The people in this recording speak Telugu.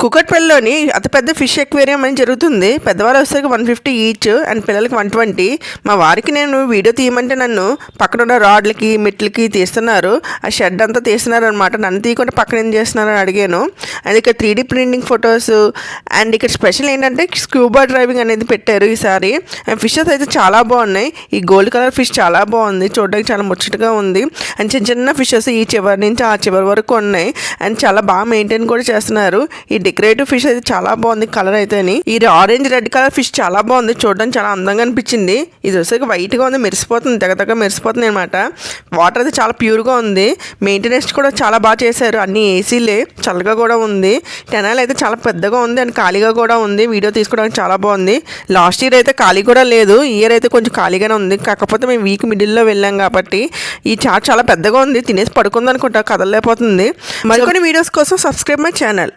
కుకట్పల్లిలోని అతిపెద్ద ఫిష్ ఎక్వేరియం అని జరుగుతుంది. పెద్దవాళ్ళు వచ్చేసరికి 150 ఈచ్ అండ్ పిల్లలకి 120. మా వారికి నేను వీడియో తీయమంటే నన్ను పక్కన ఉన్న రాడ్లకి మెట్లకి తీస్తున్నారు. ఆ షెడ్ అంతా తీస్తున్నారు అనమాట. నన్ను తీయకుండా పక్కన ఏం చేస్తున్నారని అడిగాను. అండ్ ఇక్కడ 3D ప్రింటింగ్ ఫొటోస్ అండ్ ఇక్కడ స్పెషల్ ఏంటంటే స్క్యూబా డ్రైవింగ్ అనేది పెట్టారు ఈసారి. అండ్ ఫిషెస్ అయితే చాలా బాగున్నాయి. ఈ గోల్డ్ కలర్ ఫిష్ చాలా బాగుంది, చూడడానికి చాలా ముచ్చటగా ఉంది. అండ్ చిన్న చిన్న ఫిషెస్ ఈ చివరి నుంచి ఆ చివరి వరకు ఉన్నాయి. అండ్ చాలా బాగా మెయింటైన్ కూడా చేస్తున్నారు. ఈ డెకరేటివ్ ఫిష్ అయితే చాలా బాగుంది కలర్ అయితే. ఈ ఆరెంజ్ రెడ్ కలర్ ఫిష్ చాలా బాగుంది, చూడడానికి చాలా అందంగా అనిపించింది. ఇది వచ్చేసి వైట్గా ఉంది, మెరిసిపోతుంది, దగ్గర మెరిసిపోతుంది అనమాట. వాటర్ అయితే చాలా ప్యూర్గా ఉంది. మెయింటెనెన్స్ కూడా చాలా బాగా చేశారు. అన్ని ఏసీలే, చల్లగా కూడా ఉంది. టెనాల్ అయితే చాలా పెద్దగా ఉంది అండ్ ఖాళీగా కూడా ఉంది. వీడియో తీసుకోవడానికి చాలా బాగుంది. లాస్ట్ ఇయర్ అయితే ఖాళీ కూడా లేదు, ఈ ఇయర్ అయితే కొంచెం ఖాళీగానే ఉంది. కాకపోతే మేము వీక్ మిడిల్లో వెళ్ళాం కాబట్టి ఈ చాట్ చాలా పెద్దగా ఉంది. తినేసి పడుకుంది అనుకుంటా, కదలలేకపోతుంది. మరికొన్ని వీడియోస్ కోసం సబ్స్క్రైబ్ మై ఛానల్.